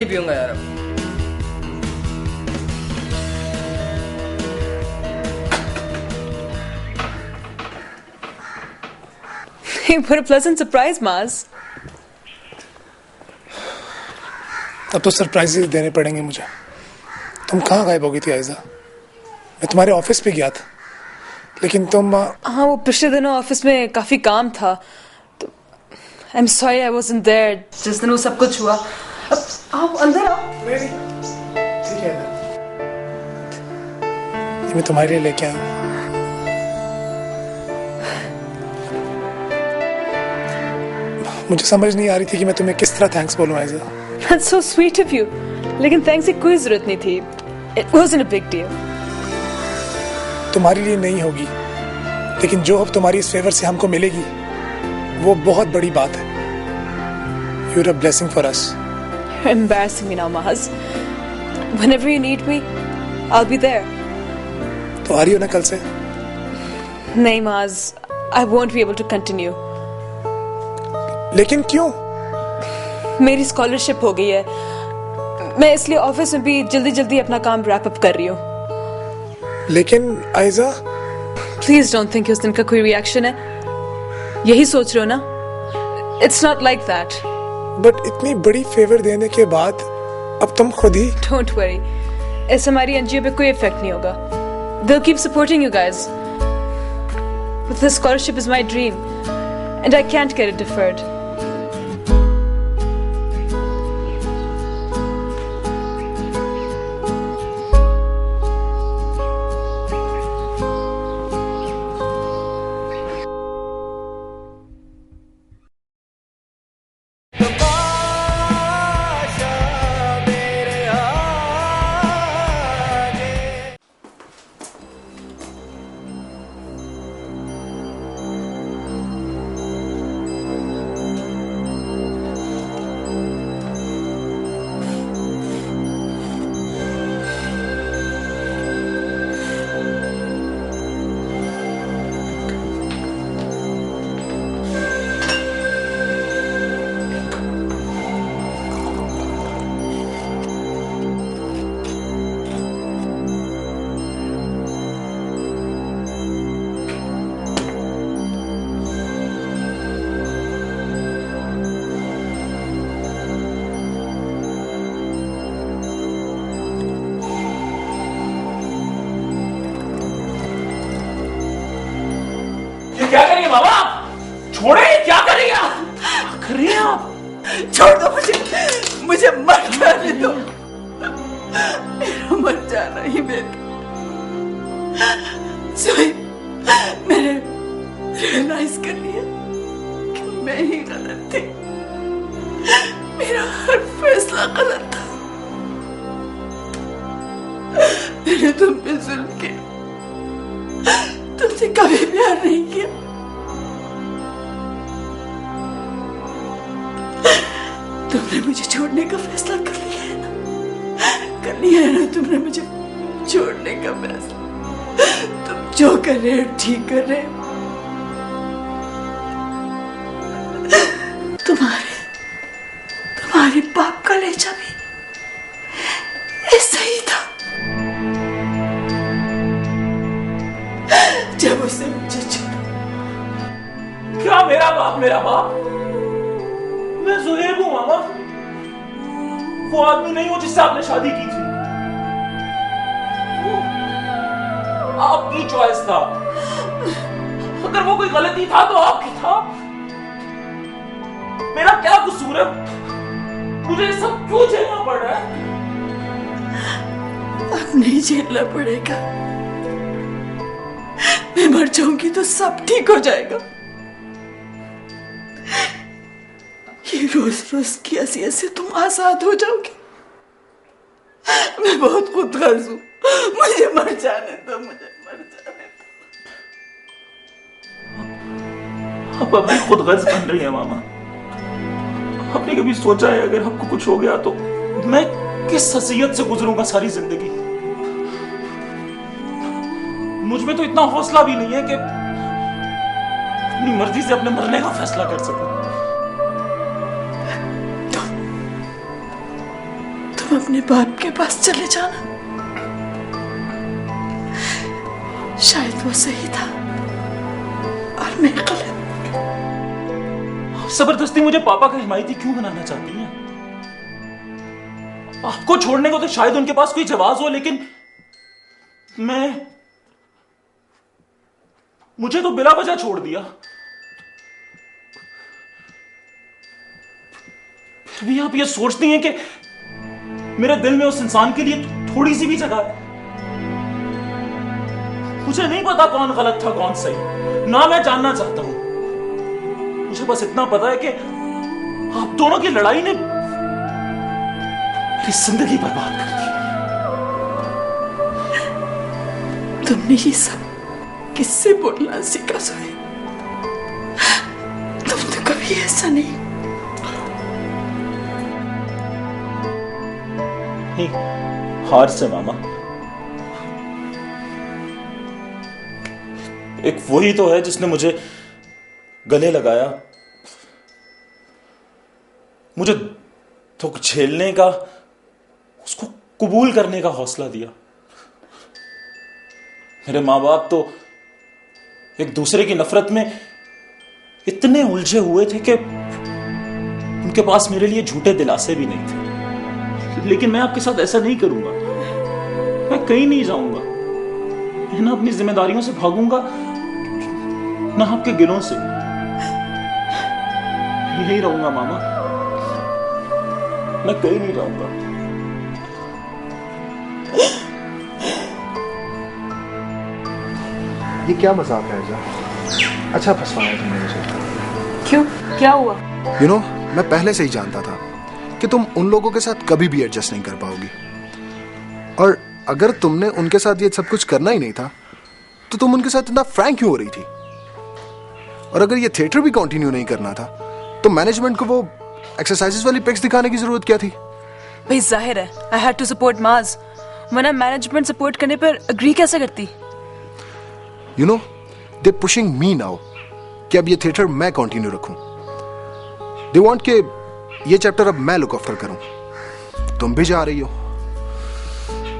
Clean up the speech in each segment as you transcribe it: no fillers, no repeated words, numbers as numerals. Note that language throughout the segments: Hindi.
पीऊंगा यार अब। What a pleasant surprise, Maz. अब तो सरप्राइजेस देने पड़ेंगे मुझे। तुम कहाँ गायब हो गई थी आयजा? मैं तुम्हारे ऑफिस पे गया था, लेकिन तुम हाँ, वो पिछले दिनों ऑफिस में काफी काम था, तो I'm sorry I wasn't there जिस दिन वो सब कुछ हुआ। अब आओ अंदर आओ। नहीं, ठीक है, ये मैं तुम्हारे लिए लेके आया हूँ। मुझे समझ नहीं आ रही थी कि मैं तुम्हें किस तरह थैंक्स बोलूं Aiza. That's so sweet of you. लेकिन थैंक्स की कोई जरूरत नहीं थी। It wasn't a big deal. तुम्हारे लिए नहीं होगी, लेकिन जो अब तुम्हारी इस फेवर से हमको मिलेगी वो बहुत बड़ी बात है। You're a blessing for us. You're embarrassing me now, Maz. Whenever you need me, I'll be there. तो आ रही हो ना कल से? नहीं Maz, I won't be able to continue. लेकिन क्यों? मेरी स्कॉलरशिप हो गई है, मैं इसलिए ऑफिस में भी जल्दी जल्दी अपना काम रैप अप कर रही हूँ। लेकिन आयजा, प्लीज डोंट थिंक उस दिन का कोई रिएक्शन है, यही सोच रहे हो ना? It's not like that. But इतनी बड़ी फेवर देने के बाद अब तुम खुद ही। डोंट वरी, इससे हमारी एनजीओ पे कोई इफेक्ट नहीं होगा। They'll keep supporting you guys. But this scholarship is my dream, and I can't get it deferred. क्या करिए मामा? छोड़े, क्या करिए आप? क्या कर रही हैं आप? छोड़ दो मुझे मर जाने दो। मेरा मर जाना ही मेरा। मैंने रियलाइज कर लिया कि मैं ही गलत थी। मेरा हर फैसला गलत था। मैंने तुम पे जुल्म किया, तुमसे कभी प्यार नहीं किया। तुमने मुझे छोड़ने का फैसला कर लिया है ना? कर लिया है ना तुमने मुझे छोड़ने का फैसला? तुम जो कर रहे हो ठीक कर रहे हो। तुम्हारे बाप का लेचा भी ऐसा ही था जब उसने मुझे छोड़ा। क्या मेरा बाप? मैं ज़ुहैब हूं मामा, वो आदमी नहीं हो जिससे आपने शादी की थी। वो आपकी चॉइस था। अगर वो कोई गलती था तो आपकी था। मेरा क्या कसूर है? मुझे सब क्यों झेलना पड़ रहा है? अब नहीं झेलना पड़ेगा। मैं मर जाऊंगी तो सब ठीक हो जाएगा। ये रोज रोज की असियत से तुम आजाद हो जाओगे। मैं बहुत खुदगर्ज हूं, मुझे मर जाने दो। आप अभी खुदगर्ज बन रही हैं मामा। आपने कभी सोचा है अगर आपको कुछ हो गया तो मैं किस हसीयत से गुजरूंगा सारी जिंदगी? मुझ में तो इतना हौसला भी नहीं है कि अपनी मर्जी से अपने मरने का फैसला कर सकूं। तुम अपने बाप के पास चले जाना, शायद वो सही था और मैं गलत। जबरदस्ती मुझे पापा का हिमायती क्यों बनाना चाहती हैं? आपको छोड़ने को तो शायद उनके पास कोई जवाब हो, लेकिन मुझे तो बिला वजह छोड़ दिया। फिर भी आप ये सोचती हैं कि मेरे दिल में उस इंसान के लिए थोड़ी सी भी जगह है। मुझे नहीं पता कौन गलत था कौन सही, ना मैं जानना चाहता हूं। मुझे बस इतना पता है कि आप दोनों की लड़ाई ने मेरी जिंदगी बर्बाद कर दी। तुमने ये सब किससे बोलना सीखा सोहे? तुम तो कभी ऐसा नहीं हार से मामा। एक वही तो है जिसने मुझे गले लगाया, मुझे दुख झेलने का, उसको कबूल करने का हौसला दिया। मेरे माँ बाप तो एक दूसरे की नफरत में इतने उलझे हुए थे कि उनके पास मेरे लिए झूठे दिलासे भी नहीं थे। लेकिन मैं आपके साथ ऐसा नहीं करूंगा। मैं कहीं नहीं जाऊंगा, मैं ना अपनी जिम्मेदारियों से भागूंगा, ना आपके गिलों से। यही रहूंगा मामा, मैं कहीं नहीं जाऊंगा। ये क्या मजाक है आयजा? अच्छा फंसवाया तुमने मुझे। क्यों, क्या हुआ? यू नो, मैं पहले से ही जानता था कि तुम उन लोगों के साथ कभी भी एडजस्ट नहीं कर पाओगी, और अगर तुमने उनके साथ ये सब कुछ करना ही नहीं था तो तुम उनके साथ इतना फ्रैंक क्यों हो रही थी? और अगर ये थिएटर भी कंटिन्यू नहीं करना था तो मैनेजमेंट को वो एक्सरसाइजेस वाली पिक्स दिखाने की जरूरत क्या थी? भाई जाहिर है आई हैड टू सपोर्ट माज, वरना मैनेजमेंट सपोर्ट करने पर अग्री कैसे करती? You know, they pushing me now कि अब ये थिएटर मैं कंटिन्यू रखूं। दे वांट के ये चैप्टर अब मैं लुक आफ्टर करूं। तुम भी जा रही हो।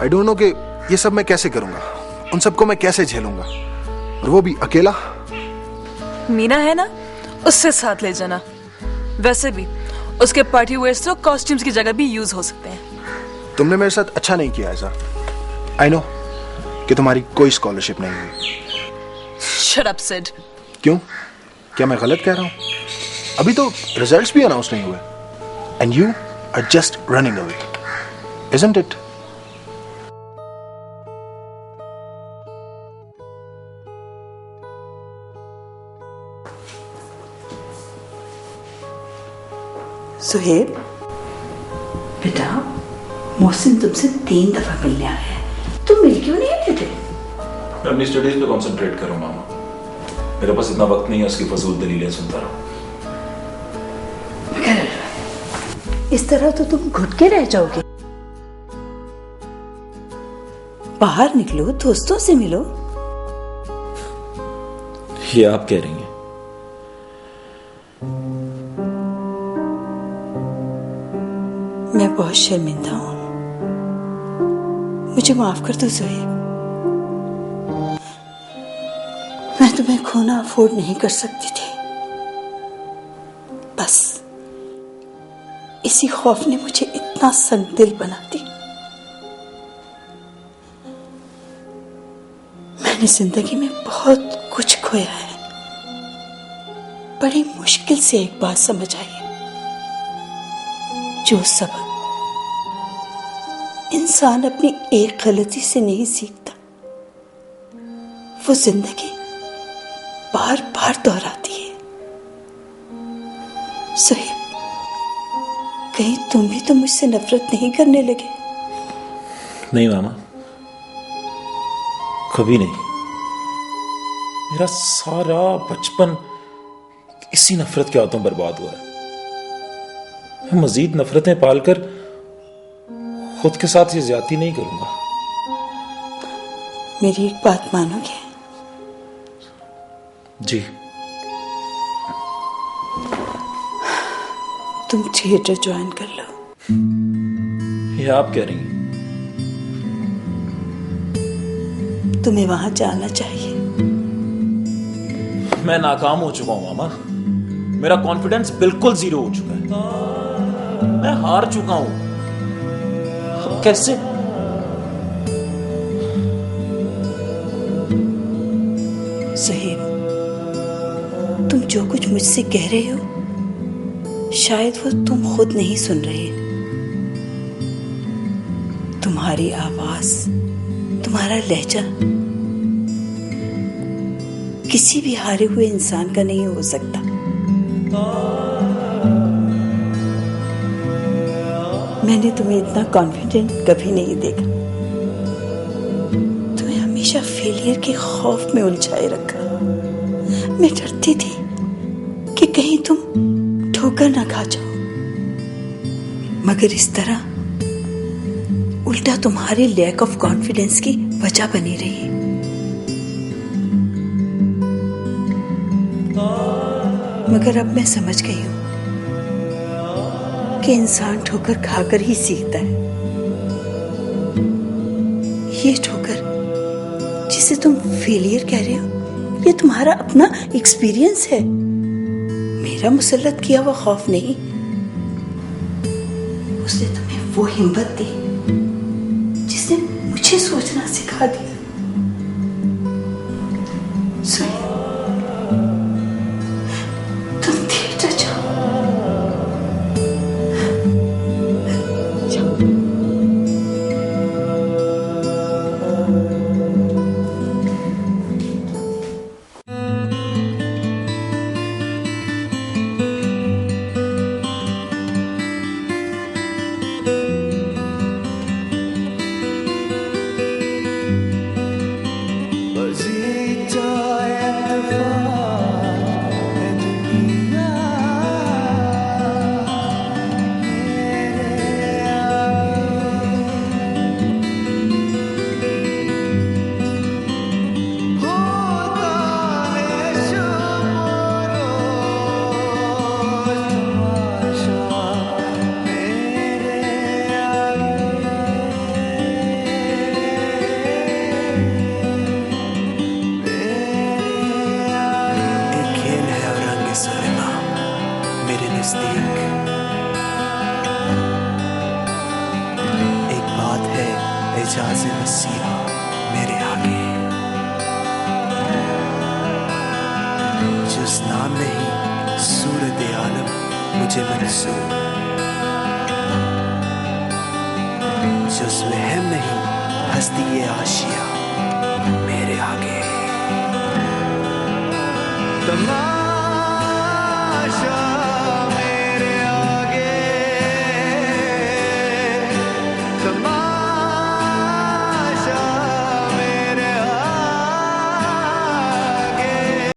आई डोंट नो कि ये सब मैं कैसे करूंगा, उन सबको मैं कैसे झेलूंगा, और वो भी अकेला। मीना है ना, उससे साथ ले जाना। वैसे भी उसके पार्टी वेयर्स तो कॉस्ट्यूम्स की जगह भी यूज हो सकते हैं। तुमने मेरे साथ अच्छा नहीं किया ऐसा। आई नो कि तुम्हारी कोई स्कॉलरशिप नहीं हुई। Shut up Sid. क्यों? क्या मैं गलत कह रहा हूं? अभी तो रिजल्ट्स भी अनाउंस नहीं हुए, and you are just running away, isn't it? Suhaib बेटा, मोहसिन तुमसे 3 दफा मिलने आया है, तुम मिल क्यों नहीं आए थे? मैं अपनी स्टडीज पे कंसंट्रेट करूं मामा, मेरे पास इतना वक्त नहीं है उसकी फजूल दलीलें सुनता रहूं। मगर इस तरह तो तुम घुट के रह जाओगे। बाहर निकलो, दोस्तों से मिलो। ये आप कह रही हैं? मैं बहुत शर्मिंदा हूं, मुझे माफ कर दो सुहेब। मैं तुम्हें खोना अफोर्ड नहीं कर सकती थी, बस इसी खौफ ने मुझे इतना संगदिल बना दी। मैंने जिंदगी में बहुत कुछ खोया है, बड़ी मुश्किल से एक बात समझ आई है, जो सबक इंसान अपनी एक गलती से नहीं सीखता, वो जिंदगी बार बार दोहराती है। सुहेब, कहीं तुम भी तो मुझसे नफरत नहीं करने लगे? नहीं मामा, कभी नहीं। मेरा सारा बचपन इसी नफरत के हाथों बर्बाद हुआ है। मैं मजीद नफरतें पालकर खुद के साथ ये ज्यादती नहीं करूंगा। मेरी एक बात मानोगे? जी। तुम थिएटर ज्वाइन कर लो। ये है आप कह रही हैं? तुम्हें वहां जाना चाहिए। मैं नाकाम हो चुका हूं मामा। मेरा कॉन्फिडेंस बिल्कुल जीरो हो चुका है। मैं हार चुका हूं। अब कैसे? सुहेब, तुम जो कुछ मुझसे कह रहे हो शायद वो तुम खुद नहीं सुन रहे। तुम्हारी आवाज, तुम्हारा लहजा किसी भी हारे हुए इंसान का नहीं हो सकता। मैंने तुम्हें इतना कॉन्फिडेंट कभी नहीं देखा। तुम्हें हमेशा फेलियर के खौफ में उलझाए रखा। मैं डरती थी कि कहीं तुम ठोकर ना खा जाओ, मगर इस तरह उल्टा तुम्हारे लैक ऑफ कॉन्फिडेंस की वजह बनी रही। मगर अब मैं समझ गई हूं कि इंसान ठोकर खाकर ही सीखता है। ये ठोकर जिसे तुम फेलियर कह रहे हो, ये तुम्हारा अपना एक्सपीरियंस है, मेरा मुसल्लत किया हुआ खौफ नहीं। उसने तुम्हें वो हिम्मत दी जिसने मुझे सोचना सिखा दिया। तुम थिएटर जाओ। एक बात है एजाज़ नसीहा मेरे आगे, जिस नाम नहीं सूरत आलम मुझे मंसूर, जिस वहम नहीं हस्ती ये आशिया मेरे आगे।